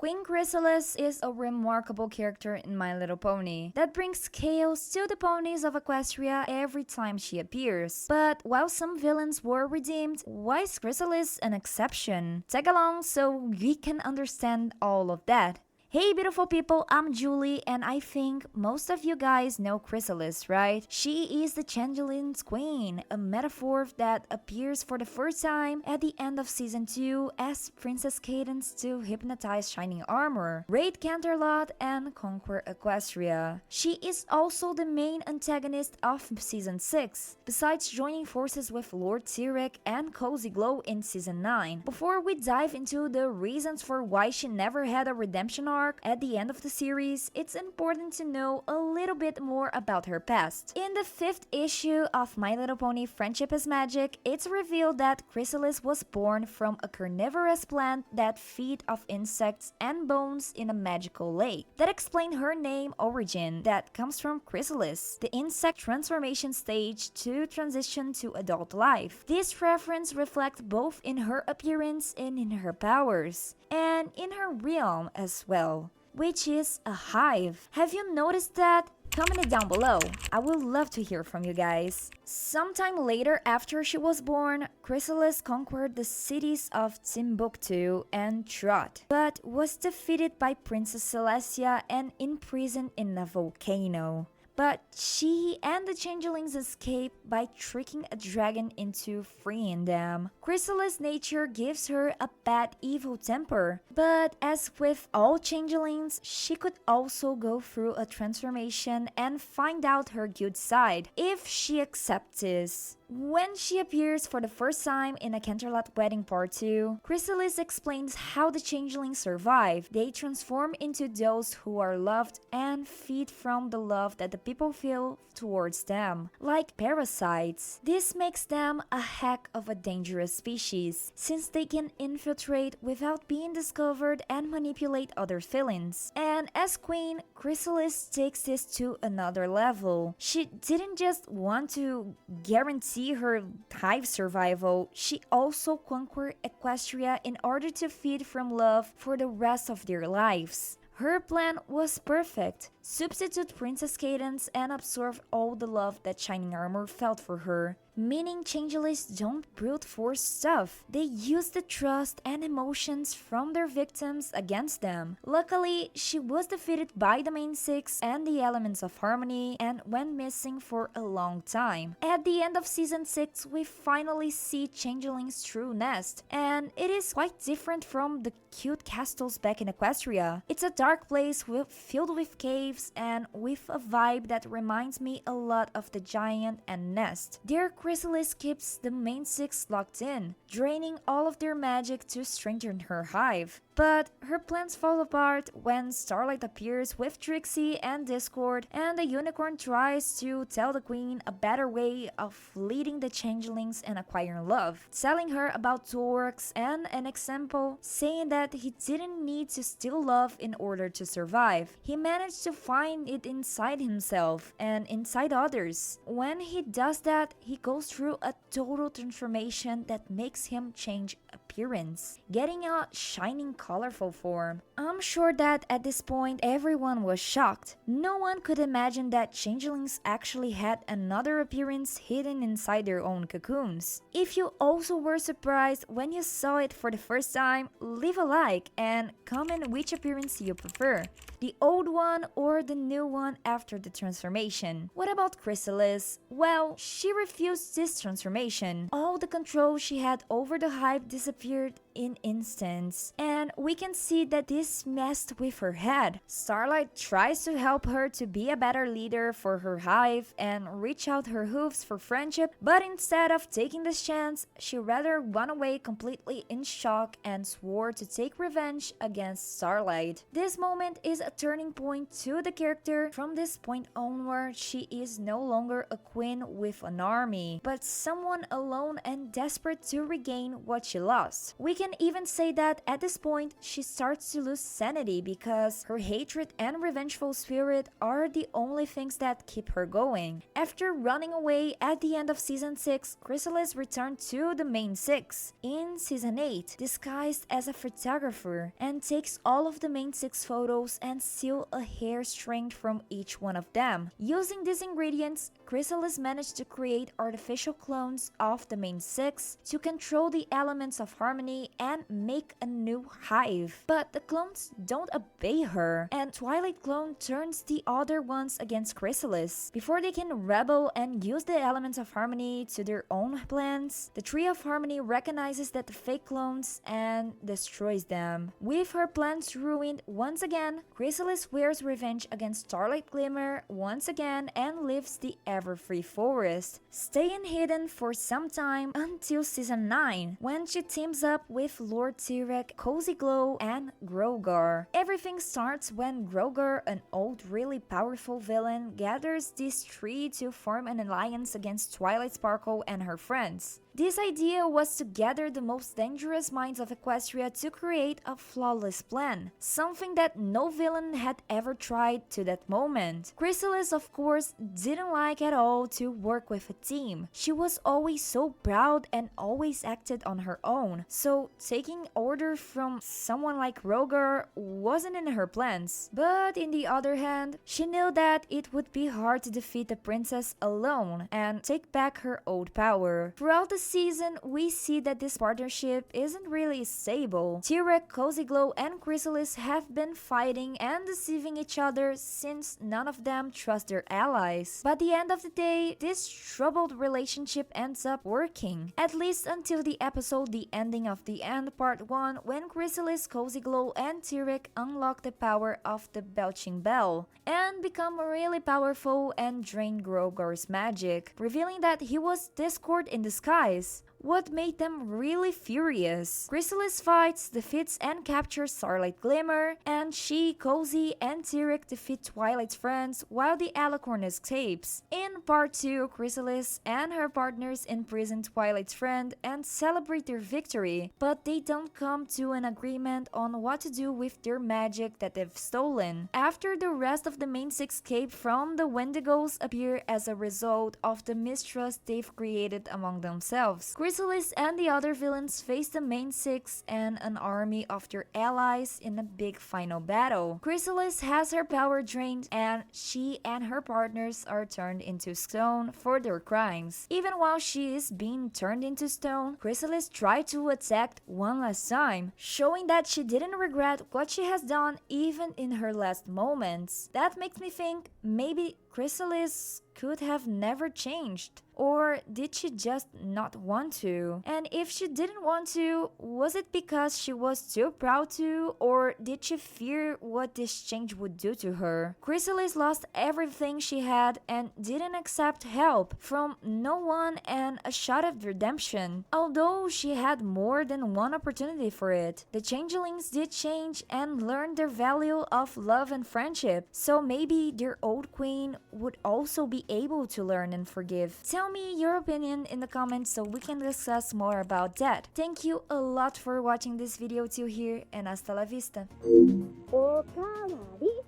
Queen Chrysalis is a remarkable character in My Little Pony that brings chaos to the ponies of Equestria every time she appears. But while some villains were redeemed, why is Chrysalis an exception? Tag along so we can understand all of that. Hey beautiful people, I'm Julie and I think most of you guys know Chrysalis, right? She is the Changelin's queen, a metaphor that appears for the first time at the end of season 2 as Princess Cadence to hypnotize Shining Armor, raid Canterlot, and conquer Equestria. She is also the main antagonist of season 6, besides joining forces with Lord Tyrek and Cozy Glow in season 9. Before we dive into the reasons for why she never had a redemption arc at the end of the series, it's important to know a little bit more about her past. In the 5th issue of My Little Pony Friendship is Magic, it's revealed that Chrysalis was born from a carnivorous plant that feed off insects and bones in a magical lake. That explains her name origin that comes from Chrysalis, the insect transformation stage to transition to adult life. This reference reflects both in her appearance and in her powers, and in her realm as well, which is a hive. Have you noticed that? Comment it down below. I would love to hear from you guys. Sometime later after she was born, Chrysalis conquered the cities of Timbuktu and Trot, but was defeated by Princess Celestia and imprisoned in a volcano. But she and the changelings escape by tricking a dragon into freeing them. Chrysalis' nature gives her a bad evil temper, but as with all changelings, she could also go through a transformation and find out her good side, if she accepts this. When she appears for the first time in A Canterlot Wedding Part 2, Chrysalis explains how the changelings survive. They transform into those who are loved and feed from the love that the people feel towards them, like parasites. This makes them a heck of a dangerous species, since they can infiltrate without being discovered and manipulate other feelings. And as queen, Chrysalis takes this to another level. She didn't just want to guarantee her hive survival, she also conquered Equestria in order to feed from love for the rest of their lives. Her plan was perfect. Substitute Princess Cadence and absorb all the love that Shining Armor felt for her. Meaning changelings don't brute force stuff. They use the trust and emotions from their victims against them. Luckily, she was defeated by the main 6 and the elements of harmony and went missing for a long time. At the end of season 6, we finally see changelings' true nest, and it is quite different from the cute castles back in Equestria. It's a dark place filled with caves and with a vibe that reminds me a lot of the Giant and Nest. Their Chrysalis keeps the main 6 locked in, draining all of their magic to strengthen her hive. But her plans fall apart when Starlight appears with Trixie and Discord, and the unicorn tries to tell the queen a better way of leading the changelings and acquiring love, telling her about Torx and an example, saying that he didn't need to steal love in order to survive. He managed to find it inside himself and inside others. When he does that, he goes through a total transformation that makes him change appearance, getting a shining colorful form. I'm sure that at this point everyone was shocked. No one could imagine that changelings actually had another appearance hidden inside their own cocoons. If you also were surprised when you saw it for the first time, leave a like and comment which appearance you prefer, the old one or the new one after the transformation. What about Chrysalis? Well, she refused this transformation. All the control she had over the hive disappeared in instants, and we can see that this messed with her head. Starlight tries to help her to be a better leader for her hive and reach out her hooves for friendship, but instead of taking this chance, she rather run away completely in shock and swore to take revenge against Starlight. This moment is a turning point to the character. From this point onward, she is no longer a queen with an army, but someone alone and desperate to regain what she lost. We can even say that at this point point, she starts to lose sanity because her hatred and revengeful spirit are the only things that keep her going. After running away at the end of Season 6, Chrysalis returned to the main 6 in Season 8, disguised as a photographer, and takes all of the main 6 photos and steal a hair strand from each one of them. Using these ingredients, Chrysalis managed to create artificial clones of the main 6 to control the elements of harmony and make a new hive. But the clones don't obey her, and Twilight clone turns the other ones against Chrysalis. Before they can rebel and use the elements of harmony to their own plans, the Tree of Harmony recognizes that the fake clones and destroys them. With her plans ruined once again, Chrysalis wears revenge against Starlight Glimmer once again and leaves the Everfree Forest, staying hidden for some time until Season 9, when she teams up with Lord Tyrek, Cozy Glow, and Grogar. Everything starts when Grogar, an old really powerful villain, gathers these three to form an alliance against Twilight Sparkle and her friends. This idea was to gather the most dangerous minds of Equestria to create a flawless plan, something that no villain had ever tried to that moment. Chrysalis, of course, didn't like at all to work with a team. She was always so proud and always acted on her own, so taking orders from someone like Roger wasn't in her plans. But in the other hand, she knew that it would be hard to defeat the princess alone and take back her old power. Throughout the season, we see that this partnership isn't really stable. Tyrek, Cozy Glow, and Chrysalis have been fighting and deceiving each other since none of them trust their allies. But at the end of the day, this troubled relationship ends up working. At least until the episode The Ending of the End Part 1, when Chrysalis, Cozy Glow, and Tyrek unlock the power of the Belching Bell and become really powerful and drain Grogar's magic, revealing that he was Discord in disguise. What made them really furious? Chrysalis fights, defeats and captures Starlight Glimmer, and she, Cozy, and Tyrek defeat Twilight's friends while the Alicorn escapes. In Part 2, Chrysalis and her partners imprison Twilight's friend and celebrate their victory, but they don't come to an agreement on what to do with their magic that they've stolen. After the rest of the main 6 escape from the Wendigos appear as a result of the mistrust they've created among themselves. Chrysalis and the other villains face the main 6 and an army of their allies in a big final battle. Chrysalis has her power drained and she and her partners are turned into stone for their crimes. Even while she is being turned into stone, Chrysalis tried to attack one last time, showing that she didn't regret what she has done even in her last moments. That makes me think maybe Chrysalis could have never changed. Or did she just not want to? And if she didn't want to, was it because she was too proud to? Or did she fear what this change would do to her? Chrysalis lost everything she had and didn't accept help from no one and a shot of redemption, although she had more than one opportunity for it. The changelings did change and learn their value of love and friendship, so maybe their old queen would also be able to learn and forgive. Tell me your opinion in the comments so we can discuss more about that. Thank you a lot for watching this video till here, and hasta la vista. O kawari.